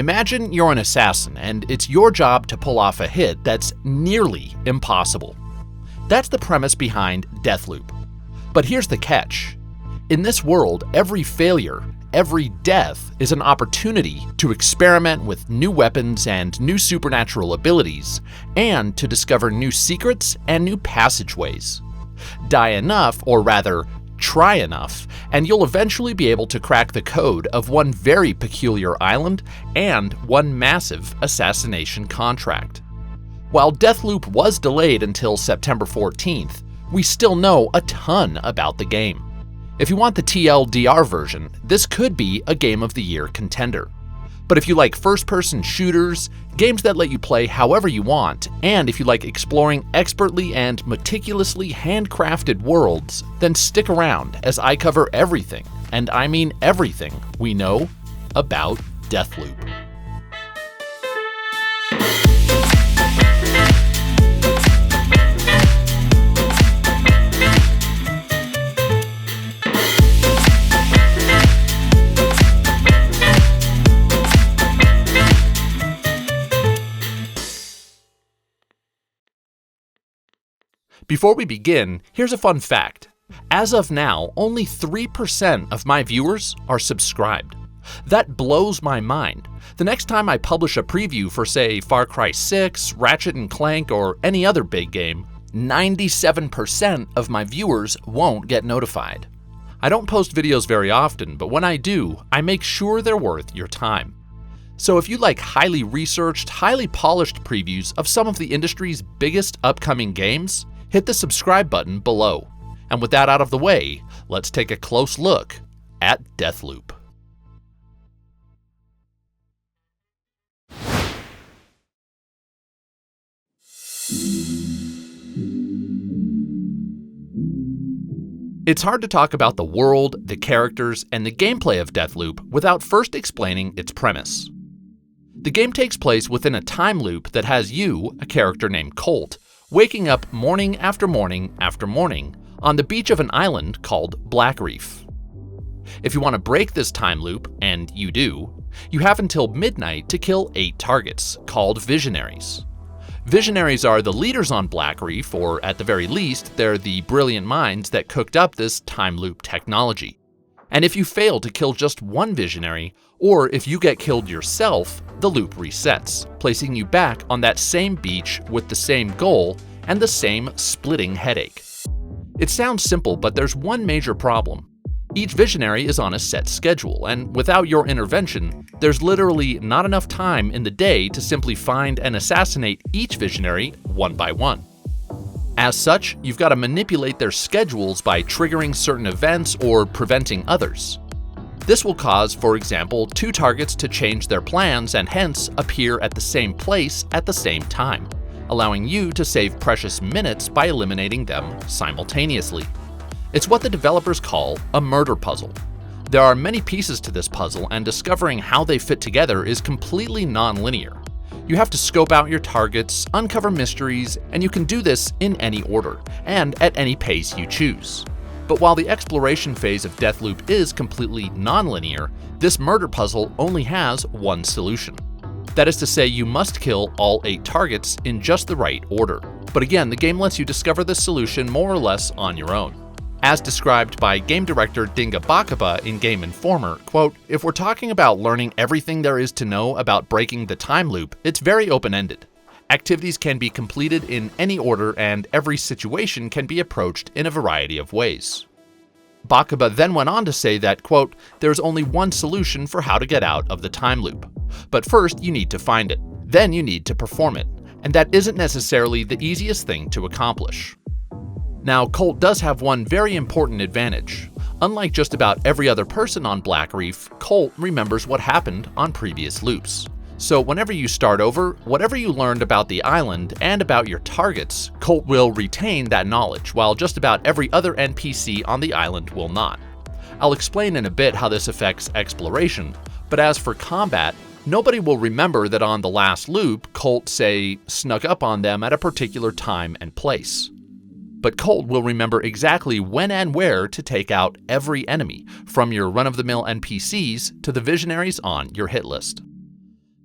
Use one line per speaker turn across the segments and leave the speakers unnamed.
Imagine you're an assassin and it's your job to pull off a hit that's nearly impossible. That's the premise behind Deathloop. But here's the catch. In this world, every failure, every death is an opportunity to experiment with new weapons and new supernatural abilities, and to discover new secrets and new passageways. Die enough, or rather, try enough, and you'll eventually be able to crack the code of one very peculiar island and one massive assassination contract. While Deathloop was delayed until September 14th, we still know a ton about the game. If you want the TLDR version, this could be a Game of the Year contender. But if you like first-person shooters, games that let you play however you want, and if you like exploring expertly and meticulously handcrafted worlds, then stick around as I cover everything, and I mean everything, we know about Deathloop. Before we begin, here's a fun fact. As of now, only 3% of my viewers are subscribed. That blows my mind. The next time I publish a preview for, say, Far Cry 6, Ratchet & Clank, or any other big game, 97% of my viewers won't get notified. I don't post videos very often, but when I do, I make sure they're worth your time. So if you like highly researched, highly polished previews of some of the industry's biggest upcoming games, hit the subscribe button below. And with that out of the way, let's take a close look at Deathloop. It's hard to talk about the world, the characters, and the gameplay of Deathloop without first explaining its premise. The game takes place within a time loop that has you, a character named Colt, waking up morning after morning after morning on the beach of an island called Black Reef. If you want to break this time loop, and you do, you have until midnight to kill 8 targets, called Visionaries. Visionaries are the leaders on Black Reef, or at the very least, they're the brilliant minds that cooked up this time loop technology. And if you fail to kill just one Visionary, or if you get killed yourself, the loop resets, placing you back on that same beach with the same goal and the same splitting headache. It sounds simple, but there's one major problem. Each Visionary is on a set schedule, and without your intervention, there's literally not enough time in the day to simply find and assassinate each Visionary one by one. As such, you've got to manipulate their schedules by triggering certain events or preventing others. This will cause, for example, 2 targets to change their plans and hence appear at the same place at the same time, allowing you to save precious minutes by eliminating them simultaneously. It's what the developers call a murder puzzle. There are many pieces to this puzzle, and discovering how they fit together is completely non-linear. You have to scope out your targets, uncover mysteries, and you can do this in any order, and at any pace you choose. But while the exploration phase of Deathloop is completely non-linear, this murder puzzle only has one solution. That is to say, you must kill all 8 targets in just the right order. But again, the game lets you discover this solution more or less on your own. As described by game director Dinga Bakaba in Game Informer, quote, "If we're talking about learning everything there is to know about breaking the time loop, it's very open-ended. Activities can be completed in any order, and every situation can be approached in a variety of ways." Bakaba then went on to say that, quote, "There's only one solution for how to get out of the time loop. But first you need to find it, then you need to perform it, and that isn't necessarily the easiest thing to accomplish." Now, Colt does have one very important advantage. Unlike just about every other person on Black Reef, Colt remembers what happened on previous loops. So whenever you start over, whatever you learned about the island and about your targets, Colt will retain that knowledge, while just about every other NPC on the island will not. I'll explain in a bit how this affects exploration, but as for combat, nobody will remember that on the last loop, Colt, say, snuck up on them at a particular time and place. But Colt will remember exactly when and where to take out every enemy, from your run-of-the-mill NPCs to the Visionaries on your hit list.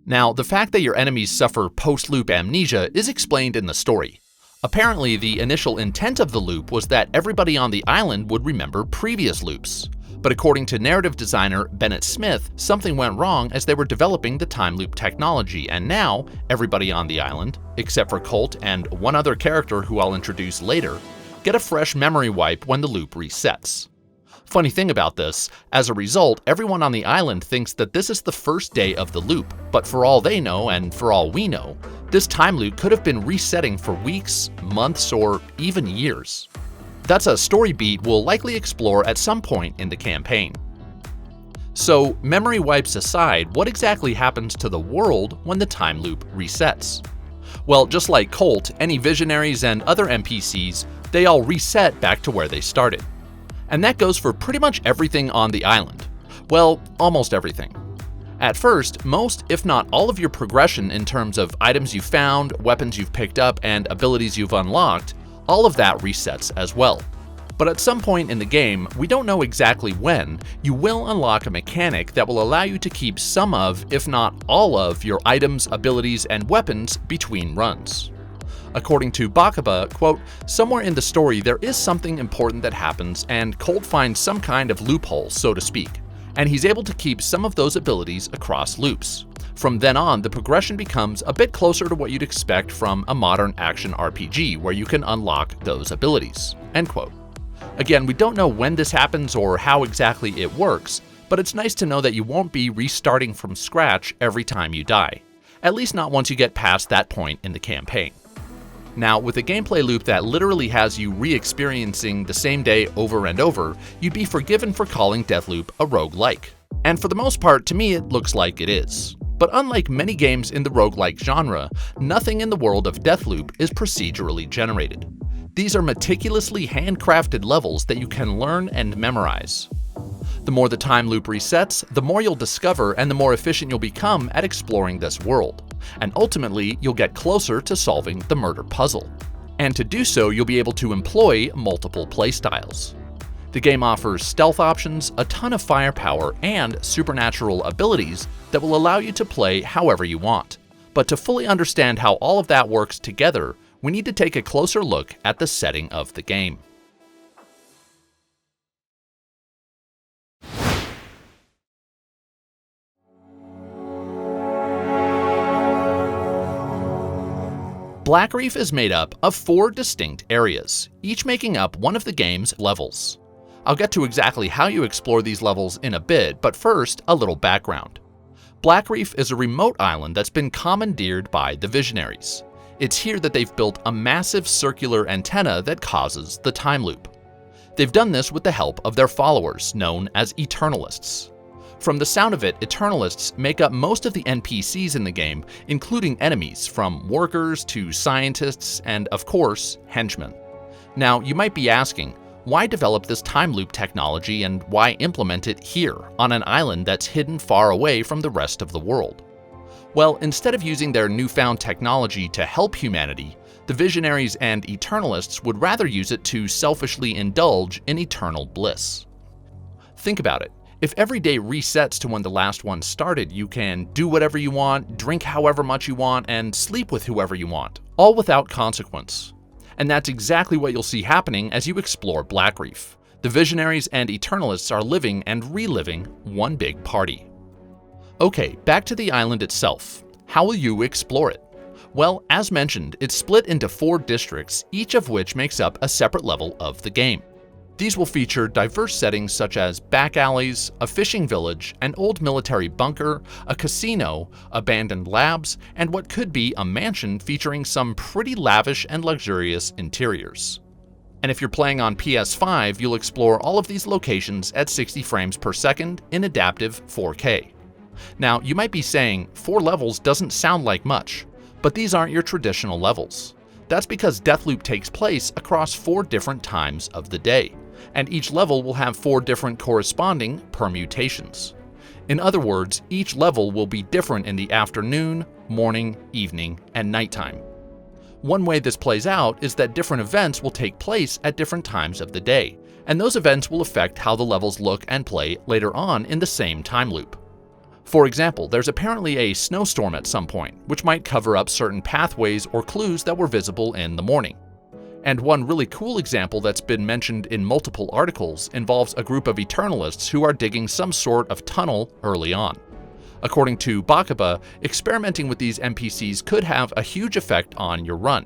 Now, the fact that your enemies suffer post-loop amnesia is explained in the story. Apparently, the initial intent of the loop was that everybody on the island would remember previous loops. But according to narrative designer Bennett Smith, something went wrong as they were developing the time loop technology, and now everybody on the island, except for Colt and one other character who I'll introduce later, get a fresh memory wipe when the loop resets. Funny thing about this, as a result, everyone on the island thinks that this is the first day of the loop, but for all they know, and for all we know, this time loop could have been resetting for weeks, months, or even years. That's a story beat we'll likely explore at some point in the campaign. So, memory wipes aside, what exactly happens to the world when the time loop resets? Well, just like Colt, any visionaries and other NPCs, they all reset back to where they started. And that goes for pretty much everything on the island. Well, almost everything. At first, most, if not all of your progression in terms of items you found, weapons you've picked up, and abilities you've unlocked, all of that resets as well. But at some point in the game, we don't know exactly when, you will unlock a mechanic that will allow you to keep some of, if not all of, your items, abilities, and weapons between runs. According to Bakaba, quote, "Somewhere in the story there is something important that happens and Colt finds some kind of loophole, so to speak, and he's able to keep some of those abilities across loops. From then on, the progression becomes a bit closer to what you'd expect from a modern action RPG where you can unlock those abilities." End quote. Again, we don't know when this happens or how exactly it works, but it's nice to know that you won't be restarting from scratch every time you die, at least not once you get past that point in the campaign. Now, with a gameplay loop that literally has you re-experiencing the same day over and over, you'd be forgiven for calling Deathloop a roguelike. And for the most part, to me, it looks like it is. But unlike many games in the roguelike genre, nothing in the world of Deathloop is procedurally generated. These are meticulously handcrafted levels that you can learn and memorize. The more the time loop resets, the more you'll discover and the more efficient you'll become at exploring this world. And ultimately, you'll get closer to solving the murder puzzle. And to do so, you'll be able to employ multiple playstyles. The game offers stealth options, a ton of firepower, and supernatural abilities that will allow you to play however you want. But to fully understand how all of that works together, we need to take a closer look at the setting of the game. Black Reef is made up of 4 distinct areas, each making up one of the game's levels. I'll get to exactly how you explore these levels in a bit, but first, a little background. Black Reef is a remote island that's been commandeered by the Visionaries. It's here that they've built a massive circular antenna that causes the time loop. They've done this with the help of their followers, known as Eternalists. From the sound of it, Eternalists make up most of the NPCs in the game, including enemies, from workers to scientists and, of course, henchmen. Now, you might be asking, why develop this time loop technology and why implement it here, on an island that's hidden far away from the rest of the world? Well, instead of using their newfound technology to help humanity, the Visionaries and Eternalists would rather use it to selfishly indulge in eternal bliss. Think about it. If every day resets to when the last one started, you can do whatever you want, drink however much you want, and sleep with whoever you want, all without consequence. And that's exactly what you'll see happening as you explore Black Reef. The Visionaries and Eternalists are living and reliving one big party. Okay, back to the island itself. How will you explore it? Well, as mentioned, it's split into 4 districts, each of which makes up a separate level of the game. These will feature diverse settings such as back alleys, a fishing village, an old military bunker, a casino, abandoned labs, and what could be a mansion featuring some pretty lavish and luxurious interiors. And if you're playing on PS5, you'll explore all of these locations at 60 frames per second in adaptive 4K. Now, you might be saying, 4 levels doesn't sound like much, but these aren't your traditional levels. That's because Deathloop takes place across 4 different times of the day, and each level will have 4 different corresponding permutations. In other words, each level will be different in the afternoon, morning, evening, and nighttime. One way this plays out is that different events will take place at different times of the day, and those events will affect how the levels look and play later on in the same time loop. For example, there's apparently a snowstorm at some point, which might cover up certain pathways or clues that were visible in the morning. And one really cool example that's been mentioned in multiple articles involves a group of Eternalists who are digging some sort of tunnel early on. According to Bakaba, experimenting with these NPCs could have a huge effect on your run.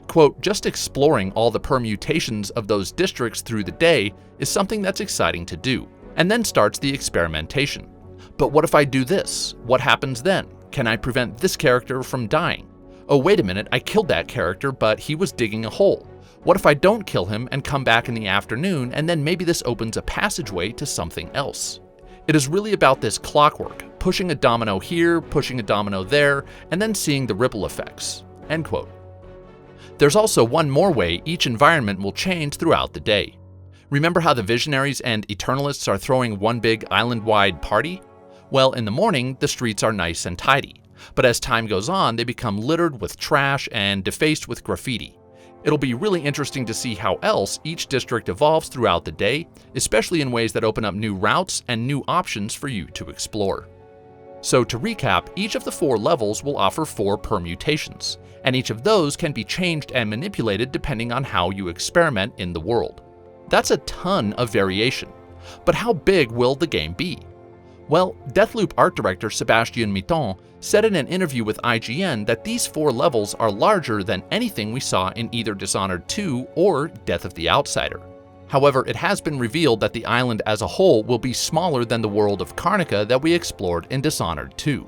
Quote, just exploring all the permutations of those districts through the day is something that's exciting to do, and then starts the experimentation. But what if I do this? What happens then? Can I prevent this character from dying? Oh, wait a minute, I killed that character, but he was digging a hole. What if I don't kill him and come back in the afternoon, and then maybe this opens a passageway to something else? It is really about this clockwork, pushing a domino here, pushing a domino there, and then seeing the ripple effects. End quote. There's also one more way each environment will change throughout the day. Remember how the Visionaries and Eternalists are throwing one big island-wide party? Well, in the morning, the streets are nice and tidy, but as time goes on, they become littered with trash and defaced with graffiti. It'll be really interesting to see how else each district evolves throughout the day, especially in ways that open up new routes and new options for you to explore. So to recap, each of the 4 levels will offer 4 permutations, and each of those can be changed and manipulated depending on how you experiment in the world. That's a ton of variation. But how big will the game be? Well, Deathloop art director Sébastien Mitton said in an interview with IGN that these 4 levels are larger than anything we saw in either Dishonored 2 or Death of the Outsider. However, it has been revealed that the island as a whole will be smaller than the world of Karnica that we explored in Dishonored 2.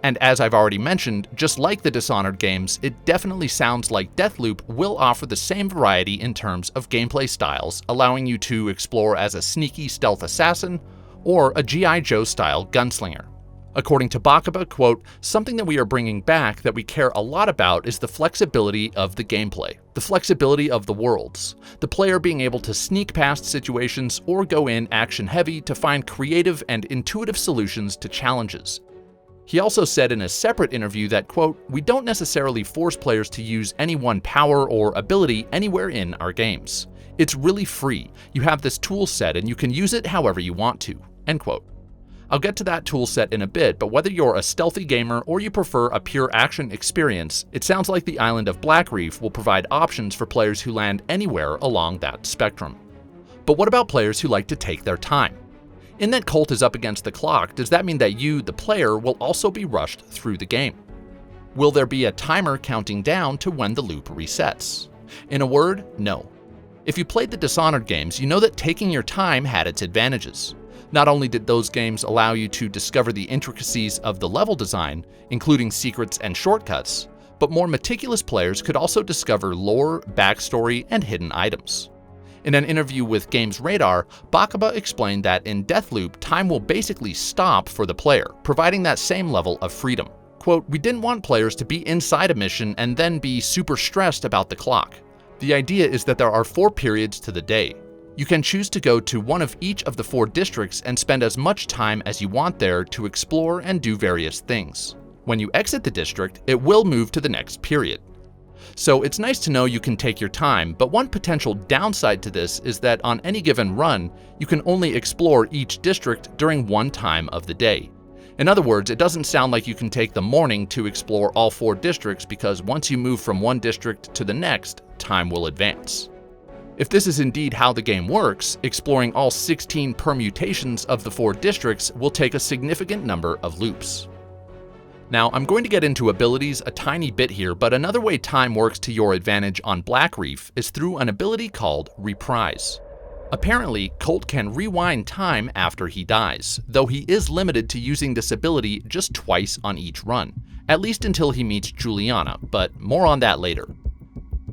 And as I've already mentioned, just like the Dishonored games, it definitely sounds like Deathloop will offer the same variety in terms of gameplay styles, allowing you to explore as a sneaky stealth assassin, or a G.I. Joe-style gunslinger. According to Bakaba, quote, something that we are bringing back that we care a lot about is the flexibility of the gameplay, the flexibility of the worlds, the player being able to sneak past situations or go in action-heavy to find creative and intuitive solutions to challenges. He also said in a separate interview that, quote, we don't necessarily force players to use any one power or ability anywhere in our games. It's really free. You have this tool set and you can use it however you want to. End quote. I'll get to that tool set in a bit, but whether you're a stealthy gamer or you prefer a pure action experience, it sounds like the island of Black Reef will provide options for players who land anywhere along that spectrum. But what about players who like to take their time? In that Colt is up against the clock, does that mean that you, the player, will also be rushed through the game? Will there be a timer counting down to when the loop resets? In a word, no. If you played the Dishonored games, you know that taking your time had its advantages. Not only did those games allow you to discover the intricacies of the level design, including secrets and shortcuts, but more meticulous players could also discover lore, backstory, and hidden items. In an interview with Games Radar, Bakaba explained that in Deathloop, time will basically stop for the player, providing that same level of freedom. Quote, we didn't want players to be inside a mission and then be super stressed about the clock. The idea is that there are 4 periods to the day. You can choose to go to one of each of the 4 districts and spend as much time as you want there to explore and do various things. When you exit the district, it will move to the next period. So it's nice to know you can take your time, but one potential downside to this is that on any given run, you can only explore each district during one time of the day. In other words, it doesn't sound like you can take the morning to explore all 4 districts because once you move from one district to the next, time will advance. If this is indeed how the game works, exploring all 16 permutations of the 4 districts will take a significant number of loops. Now, I'm going to get into abilities a tiny bit here, but another way time works to your advantage on Black Reef is through an ability called Reprise. Apparently, Colt can rewind time after he dies, though he is limited to using this ability just twice on each run, at least until he meets Juliana, but more on that later.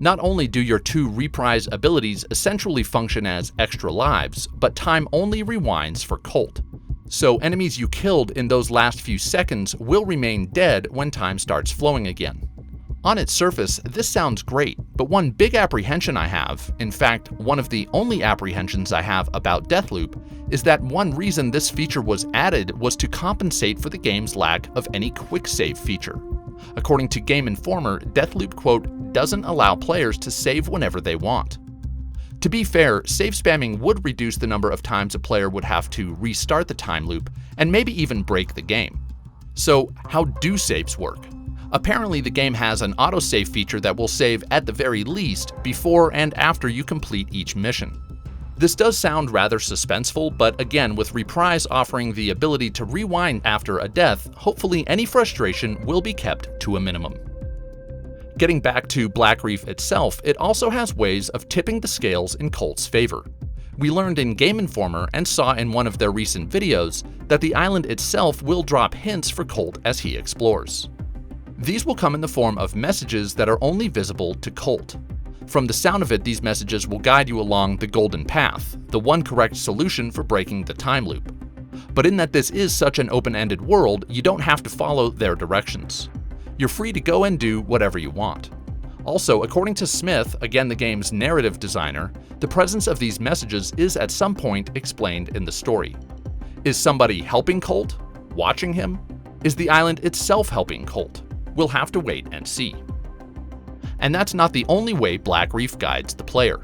Not only do your 2 reprise abilities essentially function as extra lives, but time only rewinds for Colt. So enemies you killed in those last few seconds will remain dead when time starts flowing again. On its surface, this sounds great, but one big apprehension I have, in fact, one of the only apprehensions I have about Deathloop, is that one reason this feature was added was to compensate for the game's lack of any quick save feature. According to Game Informer, Deathloop, quote, doesn't allow players to save whenever they want. To be fair, save spamming would reduce the number of times a player would have to restart the time loop, and maybe even break the game. So how do saves work? Apparently the game has an autosave feature that will save at the very least before and after you complete each mission. This does sound rather suspenseful, but again, with Reprise offering the ability to rewind after a death, hopefully any frustration will be kept to a minimum. Getting back to Black Reef itself, it also has ways of tipping the scales in Colt's favor. We learned in Game Informer and saw in one of their recent videos that the island itself will drop hints for Colt as he explores. These will come in the form of messages that are only visible to Colt. From the sound of it, these messages will guide you along the golden path, the one correct solution for breaking the time loop. But in that this is such an open-ended world, you don't have to follow their directions. You're free to go and do whatever you want. Also, according to Smith, again the game's narrative designer, the presence of these messages is at some point explained in the story. Is somebody helping Colt? Watching him? Is the island itself helping Colt? We'll have to wait and see. And that's not the only way Black Reef guides the player.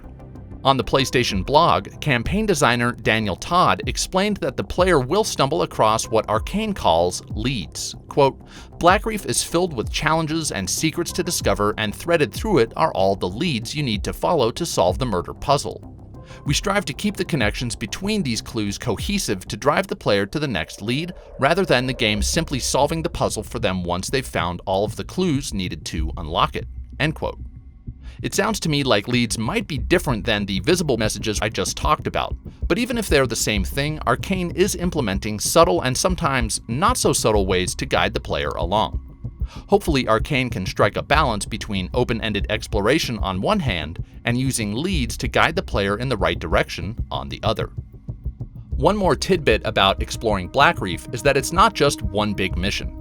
On the PlayStation blog, campaign designer Daniel Todd explained that the player will stumble across what Arcane calls leads. Quote, "Black Reef is filled with challenges and secrets to discover, and threaded through it are all the leads you need to follow to solve the murder puzzle. We strive to keep the connections between these clues cohesive to drive the player to the next lead, rather than the game simply solving the puzzle for them once they've found all of the clues needed to unlock it." End quote. It sounds to me like leads might be different than the visible messages I just talked about, but even if they're the same thing, Arcane is implementing subtle and sometimes not so subtle ways to guide the player along. Hopefully Arcane can strike a balance between open-ended exploration on one hand and using leads to guide the player in the right direction on the other. One more tidbit about exploring Black Reef is that it's not just one big mission.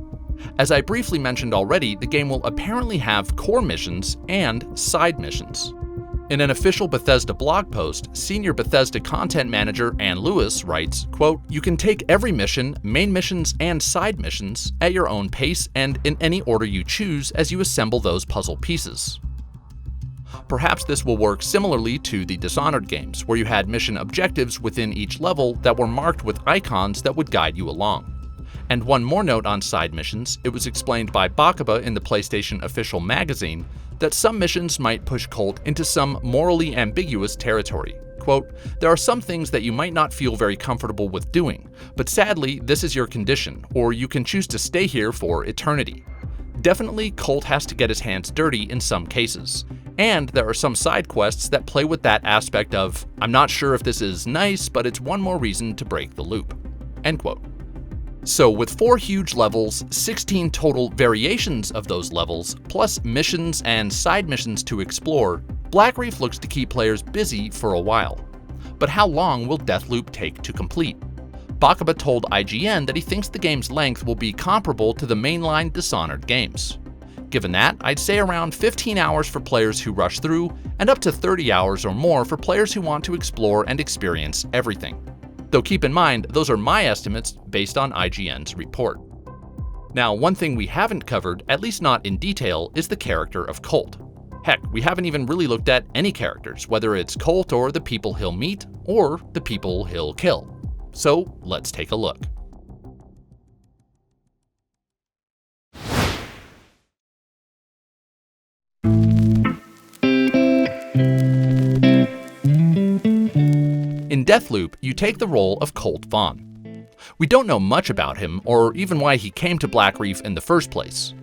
As I briefly mentioned already, the game will apparently have core missions and side missions. In an official Bethesda blog post, senior Bethesda content manager Ann Lewis writes, quote, "You can take every mission, main missions and side missions, at your own pace and in any order you choose as you assemble those puzzle pieces." Perhaps this will work similarly to the Dishonored games, where you had mission objectives within each level that were marked with icons that would guide you along. And one more note on side missions, it was explained by Bakaba in the PlayStation official magazine that some missions might push Colt into some morally ambiguous territory. Quote, "There are some things that you might not feel very comfortable with doing, but sadly this is your condition, or you can choose to stay here for eternity. Definitely Colt has to get his hands dirty in some cases, and there are some side quests that play with that aspect of, I'm not sure if this is nice, but it's one more reason to break the loop." End quote. So with 4 huge levels, 16 total variations of those levels, plus missions and side missions to explore, Black Reef looks to keep players busy for a while. But how long will Deathloop take to complete? Bakaba told IGN that he thinks the game's length will be comparable to the mainline Dishonored games. Given that, I'd say around 15 hours for players who rush through, and up to 30 hours or more for players who want to explore and experience everything. Though keep in mind, those are my estimates based on IGN's report. Now, one thing we haven't covered, at least not in detail, is the character of Colt. Heck, we haven't even really looked at any characters, whether it's Colt or the people he'll meet, or the people he'll kill. So let's take a look. In Deathloop, you take the role of Colt Vaughn. We don't know much about him, or even why he came to Black Reef in the first place.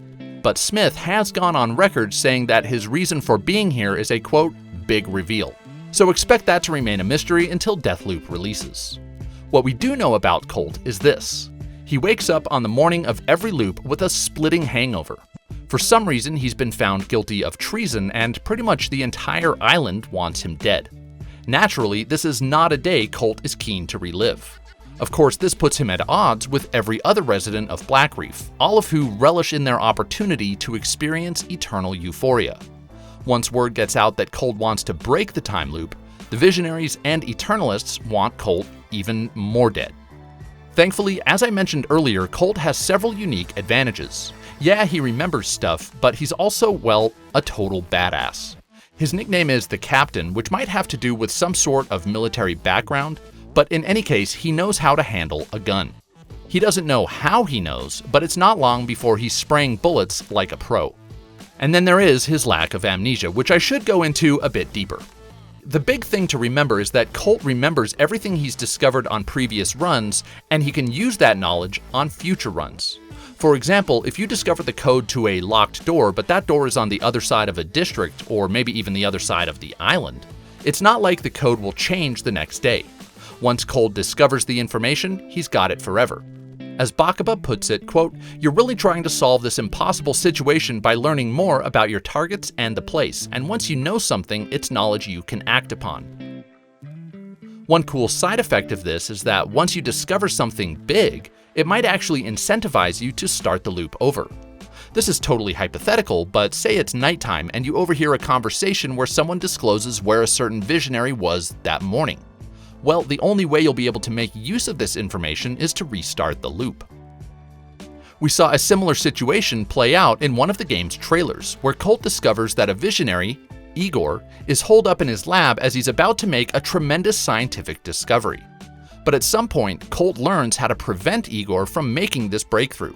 But Smith has gone on record saying that his reason for being here is a, quote, big reveal. So expect that to remain a mystery until Deathloop releases. What we do know about Colt is this. He wakes up on the morning of every loop with a splitting hangover. For some reason, he's been found guilty of treason, and pretty much the entire island wants him dead. Naturally, this is not a day Colt is keen to relive. Of course, this puts him at odds with every other resident of Black Reef, all of who relish in their opportunity to experience eternal euphoria. Once word gets out that Colt wants to break the time loop, the Visionaries and Eternalists want Colt even more dead. Thankfully, as I mentioned earlier, Colt has several unique advantages. Yeah, he remembers stuff, but he's also, well, a total badass. His nickname is the Captain, which might have to do with some sort of military background, but in any case, he knows how to handle a gun. He doesn't know how he knows, but it's not long before he's spraying bullets like a pro. And then there is his lack of amnesia, which I should go into a bit deeper. The big thing to remember is that Colt remembers everything he's discovered on previous runs, and he can use that knowledge on future runs. For example, if you discover the code to a locked door, but that door is on the other side of a district, or maybe even the other side of the island, it's not like the code will change the next day. Once Colt discovers the information, he's got it forever. As Bakaba puts it, quote, "You're really trying to solve this impossible situation by learning more about your targets and the place, and once you know something, it's knowledge you can act upon." One cool side effect of this is that once you discover something big, it might actually incentivize you to start the loop over. This is totally hypothetical, but say it's nighttime and you overhear a conversation where someone discloses where a certain visionary was that morning. Well, the only way you'll be able to make use of this information is to restart the loop. We saw a similar situation play out in one of the game's trailers, where Colt discovers that a visionary, Igor, is holed up in his lab as he's about to make a tremendous scientific discovery. But at some point, Colt learns how to prevent Igor from making this breakthrough.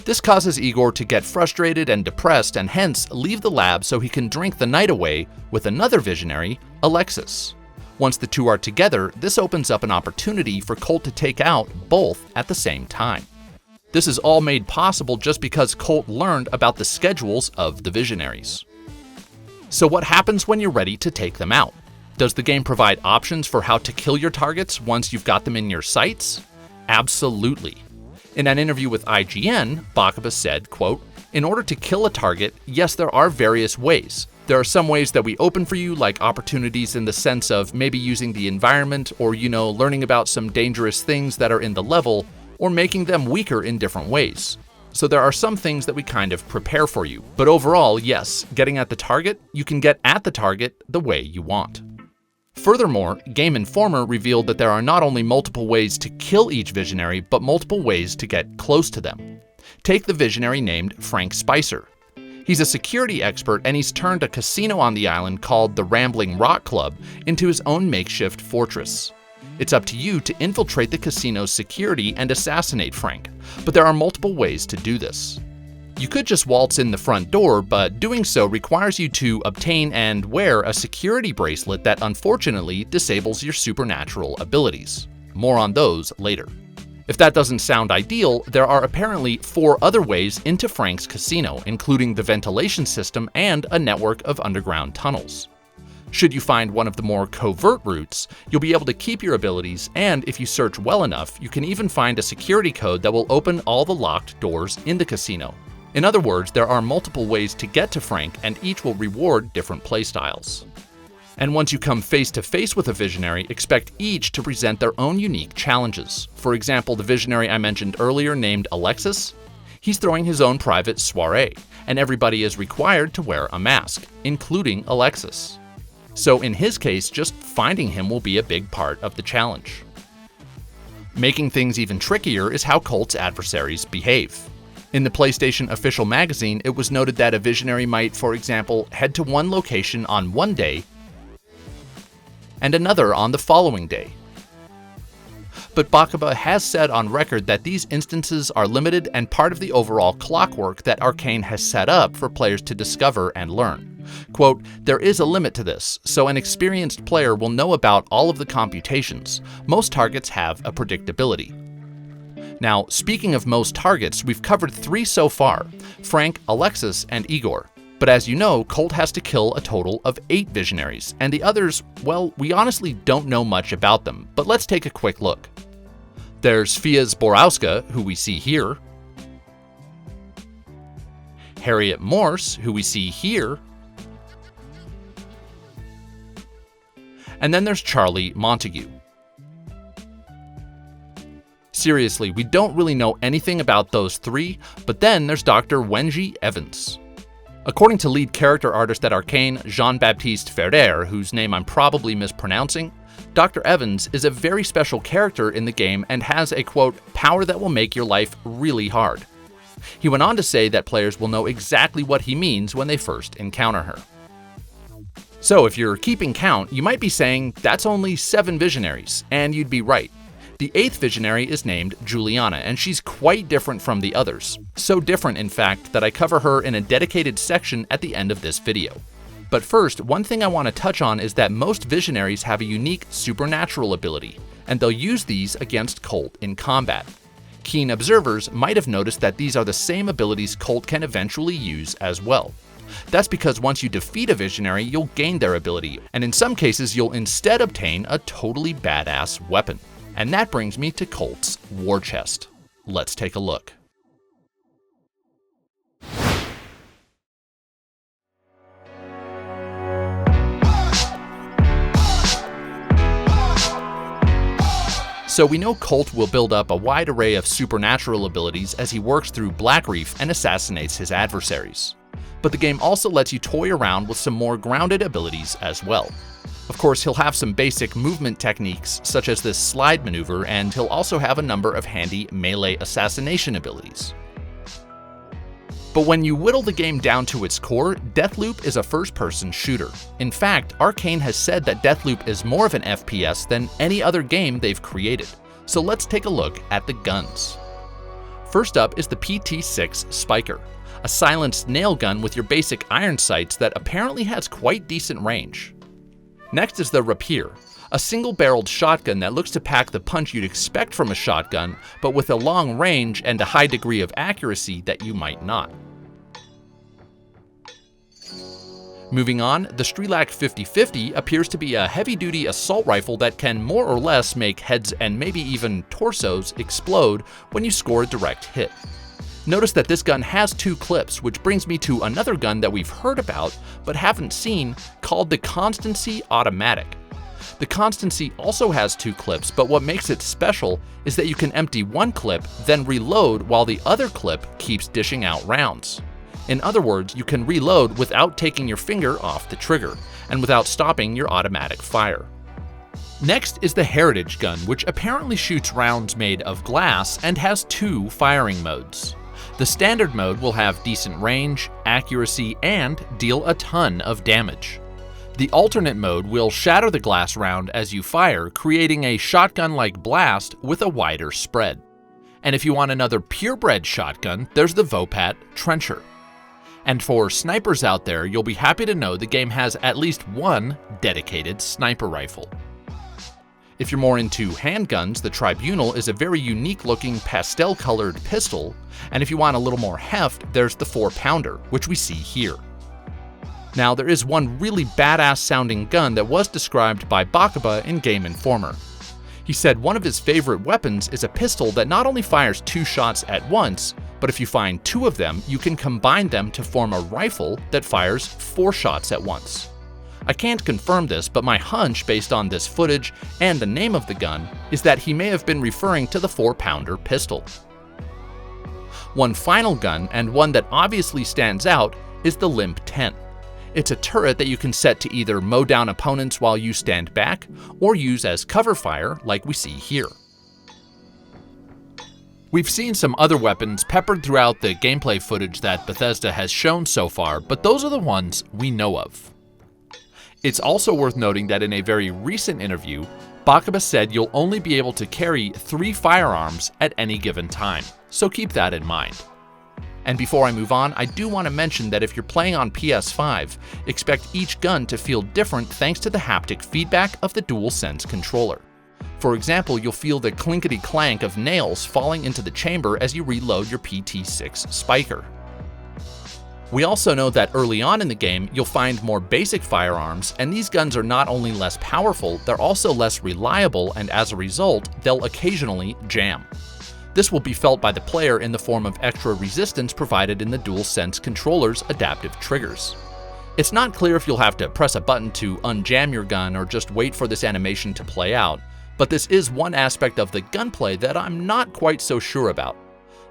This causes Igor to get frustrated and depressed and hence leave the lab so he can drink the night away with another visionary, Alexis. Once the two are together, this opens up an opportunity for Colt to take out both at the same time. This is all made possible just because Colt learned about the schedules of the visionaries. So what happens when you're ready to take them out? Does the game provide options for how to kill your targets once you've got them in your sights? Absolutely. In an interview with IGN, Bakaba said, quote, "In order to kill a target, yes, there are various ways. There are some ways that we open for you, like opportunities in the sense of maybe using the environment or, learning about some dangerous things that are in the level, or making them weaker in different ways. So there are some things that we kind of prepare for you. But overall, yes, getting at the target, you can get at the target the way you want." Furthermore, Game Informer revealed that there are not only multiple ways to kill each visionary, but multiple ways to get close to them. Take the visionary named Frank Spicer. He's a security expert and he's turned a casino on the island called the Rambling Rock Club into his own makeshift fortress. It's up to you to infiltrate the casino's security and assassinate Frank, but there are multiple ways to do this. You could just waltz in the front door, but doing so requires you to obtain and wear a security bracelet that unfortunately disables your supernatural abilities. More on those later. If that doesn't sound ideal, there are apparently 4 other ways into Frank's casino, including the ventilation system and a network of underground tunnels. Should you find one of the more covert routes, you'll be able to keep your abilities, and if you search well enough, you can even find a security code that will open all the locked doors in the casino. In other words, there are multiple ways to get to Frank, and each will reward different playstyles. And once you come face to face with a visionary, expect each to present their own unique challenges. For example, the visionary I mentioned earlier named Alexis, he's throwing his own private soiree, and everybody is required to wear a mask, including Alexis. So in his case, just finding him will be a big part of the challenge. Making things even trickier is how Colt's adversaries behave. In the PlayStation official magazine, it was noted that a visionary might, for example, head to one location on one day and another on the following day. But Bakaba has said on record that these instances are limited and part of the overall clockwork that Arcane has set up for players to discover and learn. Quote, "There is a limit to this, so an experienced player will know about all of the computations. Most targets have a predictability." Now, speaking of most targets, we've covered 3 so far: Frank, Alexis, and Igor. But as you know, Colt has to kill a total of 8 visionaries, and the others, well, we honestly don't know much about them, but let's take a quick look. There's Fia Zborowska, who we see here, Harriet Morse, who we see here, and then there's Charlie Montague. Seriously, we don't really know anything about those 3, but then there's Dr. Wenji Evans. According to lead character artist at Arcane, Jean-Baptiste Ferrer, whose name I'm probably mispronouncing, Dr. Evans is a very special character in the game and has a, quote, "power that will make your life really hard." He went on to say that players will know exactly what he means when they first encounter her. So if you're keeping count, you might be saying, that's only 7 visionaries, and you'd be right. The 8th visionary is named Juliana, and she's quite different from the others. So different, in fact, that I cover her in a dedicated section at the end of this video. But first, one thing I want to touch on is that most visionaries have a unique supernatural ability, and they'll use these against Colt in combat. Keen observers might have noticed that these are the same abilities Colt can eventually use as well. That's because once you defeat a visionary, you'll gain their ability, and in some cases you'll instead obtain a totally badass weapon. And that brings me to Colt's war chest. Let's take a look. So we know Colt will build up a wide array of supernatural abilities as he works through Blackreef and assassinates his adversaries. But the game also lets you toy around with some more grounded abilities as well. Of course, he'll have some basic movement techniques such as this slide maneuver, and he'll also have a number of handy melee assassination abilities. But when you whittle the game down to its core, Deathloop is a first-person shooter. In fact, Arcane has said that Deathloop is more of an FPS than any other game they've created. So let's take a look at the guns. First up is the PT-6 Spiker, a silenced nail gun with your basic iron sights that apparently has quite decent range. Next is the Rapier, a single-barreled shotgun that looks to pack the punch you'd expect from a shotgun, but with a long range and a high degree of accuracy that you might not. Moving on, the Strelak 50-50 appears to be a heavy-duty assault rifle that can more or less make heads and maybe even torsos explode when you score a direct hit. Notice that this gun has 2 clips, which brings me to another gun that we've heard about but haven't seen, called the Constancy Automatic. The Constancy also has 2 clips, but what makes it special is that you can empty one clip, then reload while the other clip keeps dishing out rounds. In other words, you can reload without taking your finger off the trigger, and without stopping your automatic fire. Next is the Heritage gun, which apparently shoots rounds made of glass and has 2 firing modes. The standard mode will have decent range, accuracy, and deal a ton of damage. The alternate mode will shatter the glass round as you fire, creating a shotgun-like blast with a wider spread. And if you want another purebred shotgun, there's the Vopat Trencher. And for snipers out there, you'll be happy to know the game has at least one dedicated sniper rifle. If you're more into handguns, the Tribunal is a very unique-looking pastel-colored pistol, and if you want a little more heft, there's the 4-pounder, which we see here. Now, there is one really badass-sounding gun that was described by Bakaba in Game Informer. He said one of his favorite weapons is a pistol that not only fires 2 shots at once, but if you find 2 of them, you can combine them to form a rifle that fires 4 shots at once. I can't confirm this, but my hunch based on this footage and the name of the gun is that he may have been referring to the 4-pounder pistol. One final gun, and one that obviously stands out, is the Limp 10. It's a turret that you can set to either mow down opponents while you stand back, or use as cover fire like we see here. We've seen some other weapons peppered throughout the gameplay footage that Bethesda has shown so far, but those are the ones we know of. It's also worth noting that in a very recent interview, Bakaba said you'll only be able to carry 3 firearms at any given time, so keep that in mind. And before I move on, I do want to mention that if you're playing on PS5, expect each gun to feel different thanks to the haptic feedback of the DualSense controller. For example, you'll feel the clinkety-clank of nails falling into the chamber as you reload your PT-6 Spiker. We also know that early on in the game, you'll find more basic firearms, and these guns are not only less powerful, they're also less reliable, and as a result, they'll occasionally jam. This will be felt by the player in the form of extra resistance provided in the DualSense controller's adaptive triggers. It's not clear if you'll have to press a button to unjam your gun or just wait for this animation to play out, but this is one aspect of the gunplay that I'm not quite so sure about.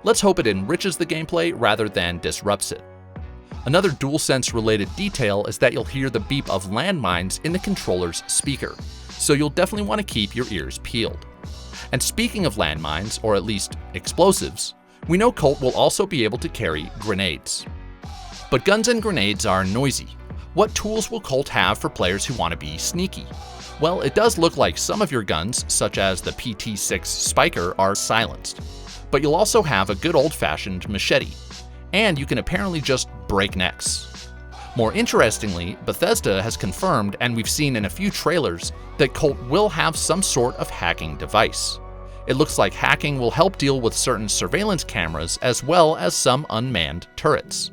Let's hope it enriches the gameplay rather than disrupts it. Another DualSense-related detail is that you'll hear the beep of landmines in the controller's speaker, so you'll definitely want to keep your ears peeled. And speaking of landmines, or at least explosives, we know Colt will also be able to carry grenades. But guns and grenades are noisy. What tools will Colt have for players who want to be sneaky? Well, it does look like some of your guns, such as the PT-6 Spiker, are silenced. But you'll also have a good old-fashioned machete. And you can apparently just break necks. More interestingly, Bethesda has confirmed, and we've seen in a few trailers, that Colt will have some sort of hacking device. It looks like hacking will help deal with certain surveillance cameras as well as some unmanned turrets.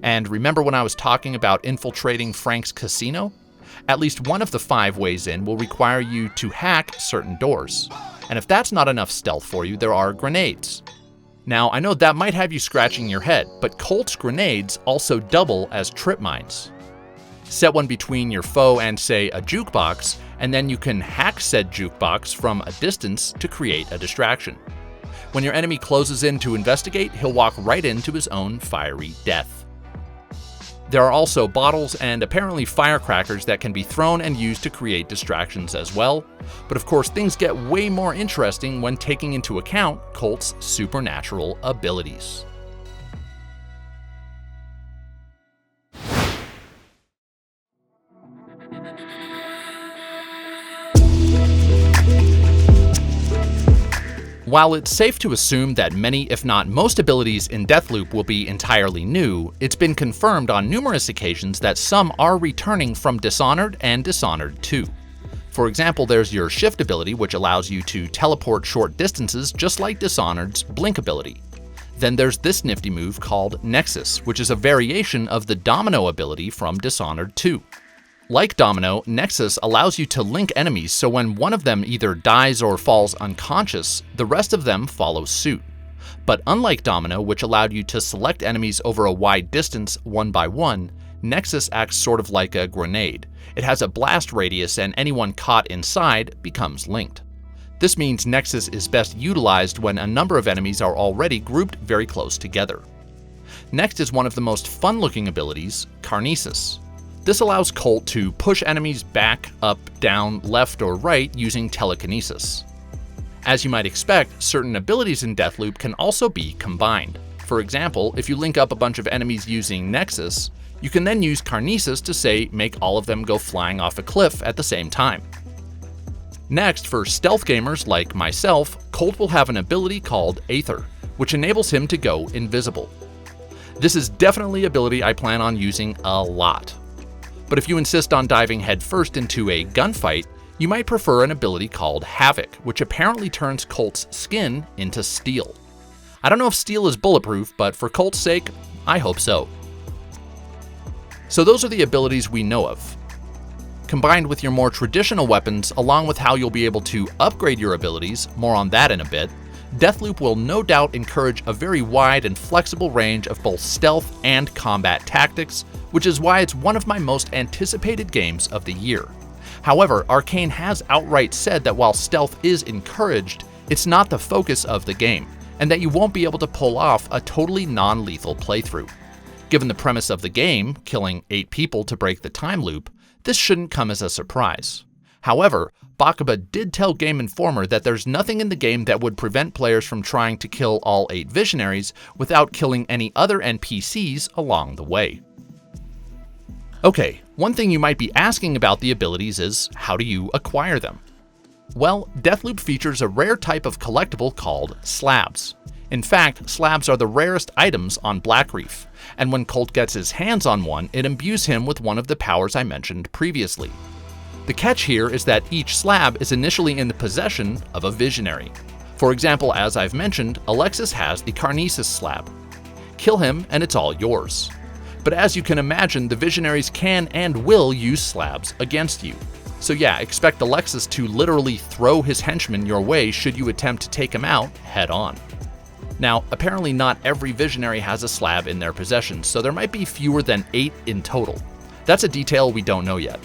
And remember when I was talking about infiltrating Frank's casino? At least one of the 5 ways in will require you to hack certain doors. And if that's not enough stealth for you, there are grenades. Now, I know that might have you scratching your head, but Colt's grenades also double as trip mines. Set one between your foe and, say, a jukebox, and then you can hack said jukebox from a distance to create a distraction. When your enemy closes in to investigate, he'll walk right into his own fiery death. There are also bottles and apparently firecrackers that can be thrown and used to create distractions as well, but of course things get way more interesting when taking into account Colt's supernatural abilities. While it's safe to assume that many, if not most abilities in Deathloop will be entirely new, it's been confirmed on numerous occasions that some are returning from Dishonored and Dishonored 2. For example, there's your Shift ability, which allows you to teleport short distances just like Dishonored's Blink ability. Then there's this nifty move called Nexus, which is a variation of the Domino ability from Dishonored 2. Like Domino, Nexus allows you to link enemies so when one of them either dies or falls unconscious, the rest of them follow suit. But unlike Domino, which allowed you to select enemies over a wide distance one by one, Nexus acts sort of like a grenade. It has a blast radius and anyone caught inside becomes linked. This means Nexus is best utilized when a number of enemies are already grouped very close together. Next is one of the most fun-looking abilities, Carnesis. This allows Colt to push enemies back, up, down, left, or right using telekinesis. As you might expect, certain abilities in Deathloop can also be combined. For example, if you link up a bunch of enemies using Nexus, you can then use Carnesis to, say, make all of them go flying off a cliff at the same time. Next, for stealth gamers like myself, Colt will have an ability called Aether, which enables him to go invisible. This is definitely an ability I plan on using a lot. But if you insist on diving headfirst into a gunfight, you might prefer an ability called Havoc, which apparently turns Colt's skin into steel. I don't know if steel is bulletproof, but for Colt's sake, I hope so. So those are the abilities we know of. Combined with your more traditional weapons, along with how you'll be able to upgrade your abilities, more on that in a bit, Deathloop will no doubt encourage a very wide and flexible range of both stealth and combat tactics, which is why it's one of my most anticipated games of the year. However, Arcane has outright said that while stealth is encouraged, it's not the focus of the game, and that you won't be able to pull off a totally non-lethal playthrough. Given the premise of the game, killing 8 people to break the time loop, this shouldn't come as a surprise. However, Bakaba did tell Game Informer that there's nothing in the game that would prevent players from trying to kill all 8 visionaries without killing any other NPCs along the way. Okay, one thing you might be asking about the abilities is, how do you acquire them? Well, Deathloop features a rare type of collectible called slabs. In fact, slabs are the rarest items on Blackreef, and when Colt gets his hands on one, it imbues him with one of the powers I mentioned previously. The catch here is that each slab is initially in the possession of a visionary. For example, as I've mentioned, Alexis has the Carnesis slab. Kill him and it's all yours. But as you can imagine, the visionaries can and will use slabs against you. So yeah, expect Alexis to literally throw his henchmen your way should you attempt to take him out head on. Now, apparently not every visionary has a slab in their possession, so there might be fewer than 8 in total. That's a detail we don't know yet.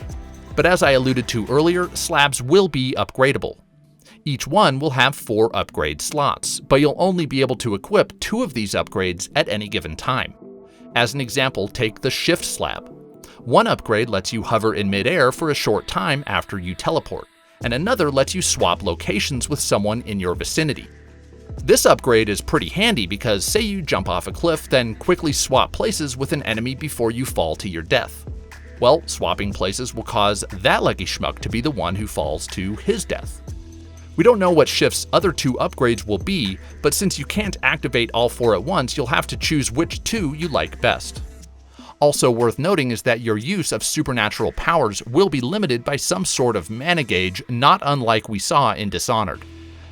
But as I alluded to earlier, slabs will be upgradable. Each one will have 4 upgrade slots, but you'll only be able to equip 2 of these upgrades at any given time. As an example, take the Shift slab. One upgrade lets you hover in midair for a short time after you teleport, and another lets you swap locations with someone in your vicinity. This upgrade is pretty handy because say you jump off a cliff, then quickly swap places with an enemy before you fall to your death. Well, swapping places will cause that lucky schmuck to be the one who falls to his death. We don't know what Shift's other 2 upgrades will be, but since you can't activate all 4 at once, you'll have to choose which 2 you like best. Also worth noting is that your use of supernatural powers will be limited by some sort of mana gauge, not unlike we saw in Dishonored.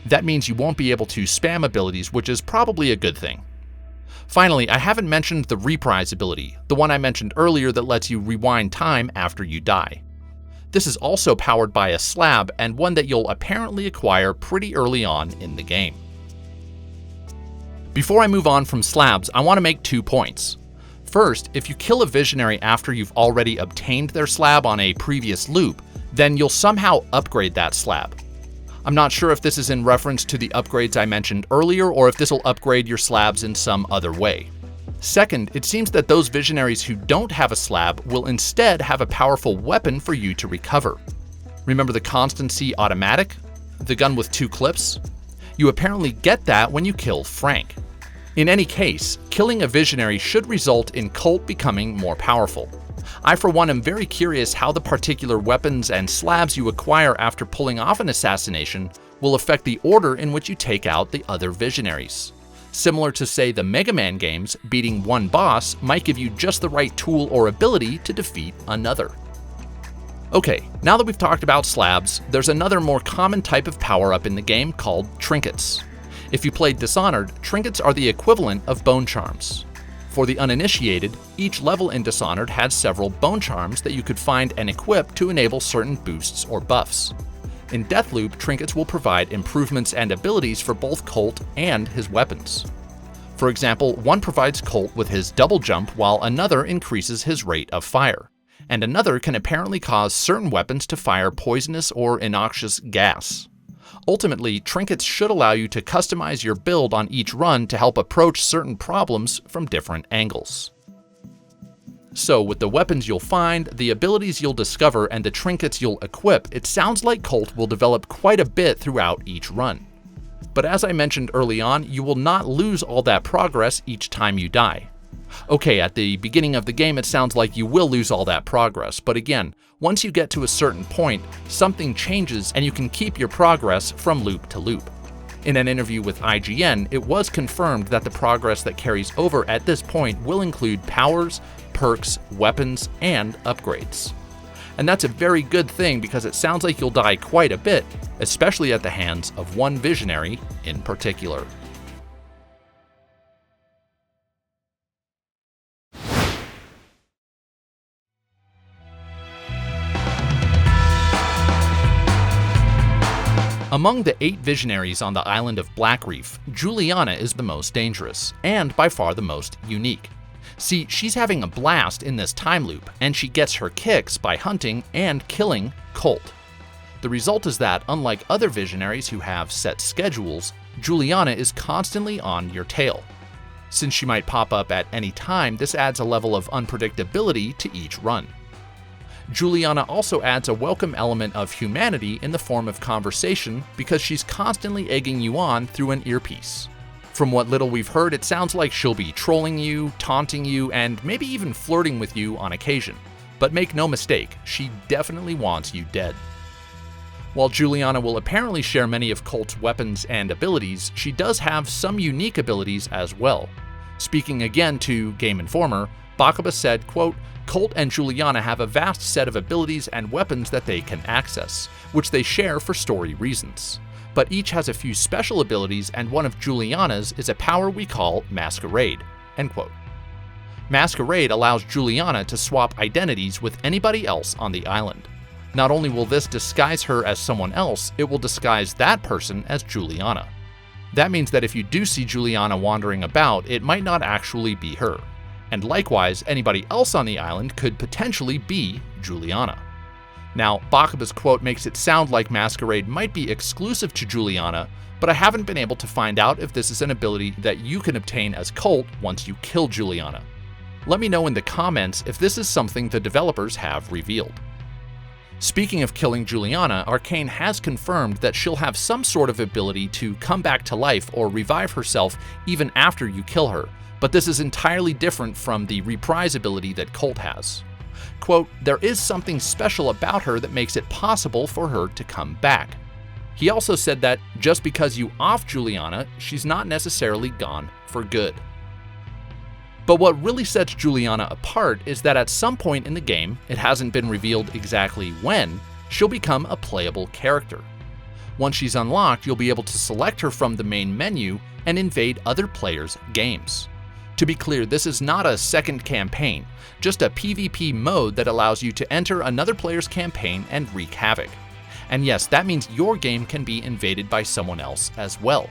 That means you won't be able to spam abilities, which is probably a good thing. Finally, I haven't mentioned the reprise ability, the one I mentioned earlier that lets you rewind time after you die. This is also powered by a slab, and one that you'll apparently acquire pretty early on in the game. Before I move on from slabs, I want to make 2 points. First, if you kill a visionary after you've already obtained their slab on a previous loop, then you'll somehow upgrade that slab. I'm not sure if this is in reference to the upgrades I mentioned earlier or if this will upgrade your slabs in some other way. Second, it seems that those visionaries who don't have a slab will instead have a powerful weapon for you to recover. Remember the Constancy automatic? The gun with 2 clips? You apparently get that when you kill Frank. In any case, killing a visionary should result in Colt becoming more powerful. I for one am very curious how the particular weapons and slabs you acquire after pulling off an assassination will affect the order in which you take out the other visionaries. Similar to, say, the Mega Man games, beating one boss might give you just the right tool or ability to defeat another. Okay, now that we've talked about slabs, there's another more common type of power-up in the game called trinkets. If you played Dishonored, trinkets are the equivalent of bone charms. For the uninitiated, each level in Dishonored had several bone charms that you could find and equip to enable certain boosts or buffs. In Deathloop, trinkets will provide improvements and abilities for both Colt and his weapons. For example, one provides Colt with his double jump while another increases his rate of fire, and another can apparently cause certain weapons to fire poisonous or innoxious gas. Ultimately, trinkets should allow you to customize your build on each run to help approach certain problems from different angles. So with the weapons you'll find, the abilities you'll discover, and the trinkets you'll equip, it sounds like Colt will develop quite a bit throughout each run. But as I mentioned early on, you will not lose all that progress each time you die. Okay, at the beginning of the game it sounds like you will lose all that progress, but again, once you get to a certain point, something changes and you can keep your progress from loop to loop. In an interview with IGN, it was confirmed that the progress that carries over at this point will include powers, perks, weapons, and upgrades. And that's a very good thing because it sounds like you'll die quite a bit, especially at the hands of one visionary in particular. Among the 8 visionaries on the island of Blackreef, Juliana is the most dangerous, and by far the most unique. See, she's having a blast in this time loop, and she gets her kicks by hunting and killing Colt. The result is that, unlike other visionaries who have set schedules, Juliana is constantly on your tail. Since she might pop up at any time, this adds a level of unpredictability to each run. Juliana also adds a welcome element of humanity in the form of conversation because she's constantly egging you on through an earpiece. From what little we've heard, it sounds like she'll be trolling you, taunting you, and maybe even flirting with you on occasion. But make no mistake, she definitely wants you dead. While Juliana will apparently share many of Colt's weapons and abilities, she does have some unique abilities as well. Speaking again to Game Informer, Bakaba said, quote, "Colt and Juliana have a vast set of abilities and weapons that they can access, which they share for story reasons. But each has a few special abilities, and one of Juliana's is a power we call Masquerade." End quote. Masquerade allows Juliana to swap identities with anybody else on the island. Not only will this disguise her as someone else, it will disguise that person as Juliana. That means that if you do see Juliana wandering about, it might not actually be her. And likewise, anybody else on the island could potentially be Juliana. Now, Bakaba's quote makes it sound like Masquerade might be exclusive to Juliana, but I haven't been able to find out if this is an ability that you can obtain as Colt once you kill Juliana. Let me know in the comments if this is something the developers have revealed. Speaking of killing Juliana, Arcane has confirmed that she'll have some sort of ability to come back to life or revive herself even after you kill her, but this is entirely different from the reprise ability that Colt has. Quote, "There is something special about her that makes it possible for her to come back." He also said that just because you off Juliana, she's not necessarily gone for good. But what really sets Juliana apart is that at some point in the game, it hasn't been revealed exactly when, she'll become a playable character. Once she's unlocked, you'll be able to select her from the main menu and invade other players' games. To be clear, this is not a second campaign, just a PvP mode that allows you to enter another player's campaign and wreak havoc. And yes, that means your game can be invaded by someone else as well.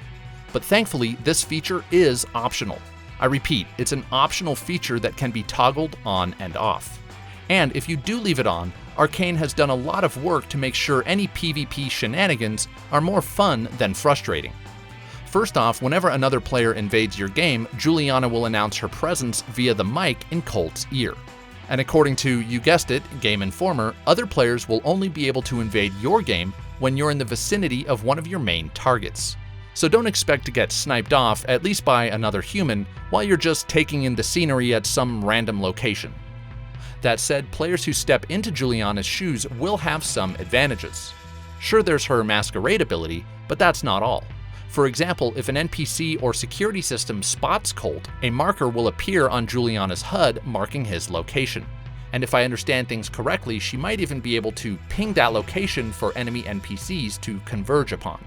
But thankfully, this feature is optional. I repeat, it's an optional feature that can be toggled on and off. And if you do leave it on, Arcane has done a lot of work to make sure any PvP shenanigans are more fun than frustrating. First off, whenever another player invades your game, Juliana will announce her presence via the mic in Colt's ear. And according to, you guessed it, Game Informer, other players will only be able to invade your game when you're in the vicinity of one of your main targets. So don't expect to get sniped off, at least by another human, while you're just taking in the scenery at some random location. That said, players who step into Juliana's shoes will have some advantages. Sure, there's her masquerade ability, but that's not all. For example, if an NPC or security system spots Colt, a marker will appear on Juliana's HUD marking his location. And if I understand things correctly, she might even be able to ping that location for enemy NPCs to converge upon.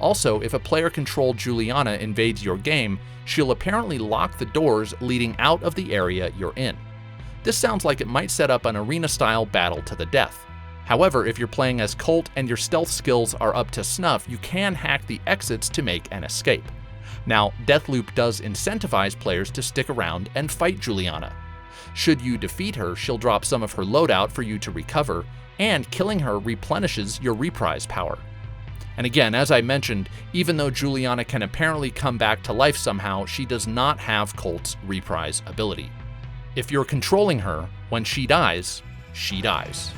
Also, if a player-controlled Juliana invades your game, she'll apparently lock the doors leading out of the area you're in. This sounds like it might set up an arena-style battle to the death. However, if you're playing as Colt and your stealth skills are up to snuff, you can hack the exits to make an escape. Now, Deathloop does incentivize players to stick around and fight Juliana. Should you defeat her, she'll drop some of her loadout for you to recover, and killing her replenishes your reprise power. And again, as I mentioned, even though Juliana can apparently come back to life somehow, she does not have Colt's reprise ability. If you're controlling her, when she dies, she dies.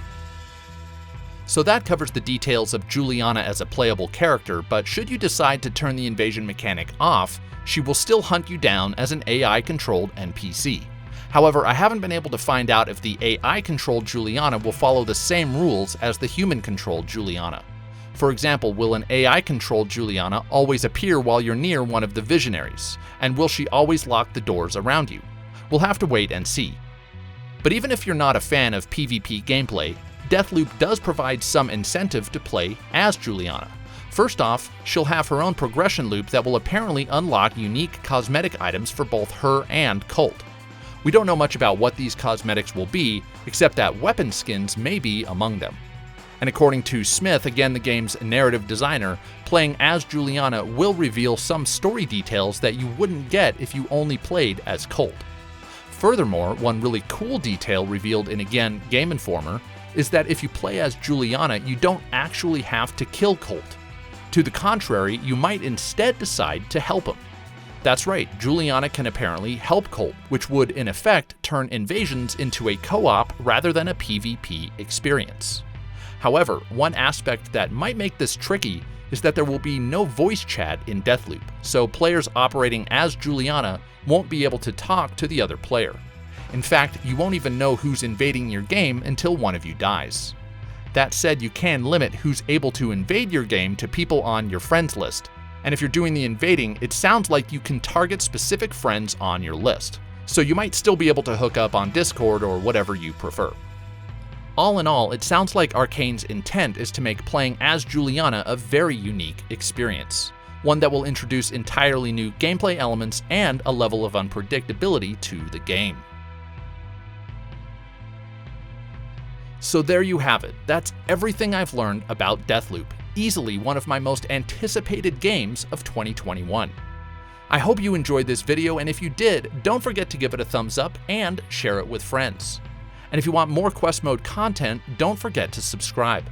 So that covers the details of Juliana as a playable character, but should you decide to turn the invasion mechanic off, she will still hunt you down as an AI-controlled NPC. However, I haven't been able to find out if the AI-controlled Juliana will follow the same rules as the human-controlled Juliana. For example, will an AI-controlled Juliana always appear while you're near one of the visionaries? And will she always lock the doors around you? We'll have to wait and see. But even if you're not a fan of PvP gameplay, Deathloop does provide some incentive to play as Juliana. First off, she'll have her own progression loop that will apparently unlock unique cosmetic items for both her and Colt. We don't know much about what these cosmetics will be, except that weapon skins may be among them. And according to Smith, again the game's narrative designer, playing as Juliana will reveal some story details that you wouldn't get if you only played as Colt. Furthermore, one really cool detail revealed in, again, Game Informer, is that if you play as Juliana, you don't actually have to kill Colt. To the contrary, you might instead decide to help him. That's right, Juliana can apparently help Colt, which would in effect turn invasions into a co-op rather than a PvP experience. However, one aspect that might make this tricky is that there will be no voice chat in Deathloop, so players operating as Juliana won't be able to talk to the other player. In fact, you won't even know who's invading your game until one of you dies. That said, you can limit who's able to invade your game to people on your friends list, and if you're doing the invading, it sounds like you can target specific friends on your list, so you might still be able to hook up on Discord or whatever you prefer. All in all, it sounds like Arcane's intent is to make playing as Juliana a very unique experience, one that will introduce entirely new gameplay elements and a level of unpredictability to the game. So there you have it. That's everything I've learned about Deathloop, easily one of my most anticipated games of 2021. I hope you enjoyed this video, and if you did, don't forget to give it a thumbs up and share it with friends. And if you want more Quest Mode content, don't forget to subscribe.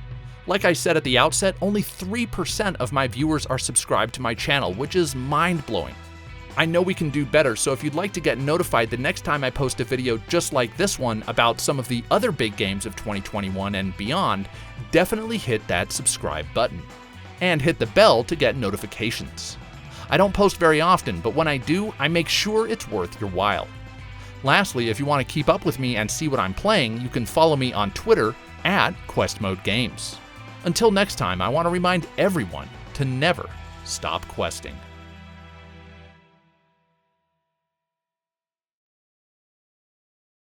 Like I said at the outset, only 3% of my viewers are subscribed to my channel, which is mind-blowing. I know we can do better, so if you'd like to get notified the next time I post a video just like this one about some of the other big games of 2021 and beyond, definitely hit that subscribe button. And hit the bell to get notifications. I don't post very often, but when I do, I make sure it's worth your while. Lastly, if you want to keep up with me and see what I'm playing, you can follow me on Twitter at QuestModeGames. Until next time, I want to remind everyone to never stop questing.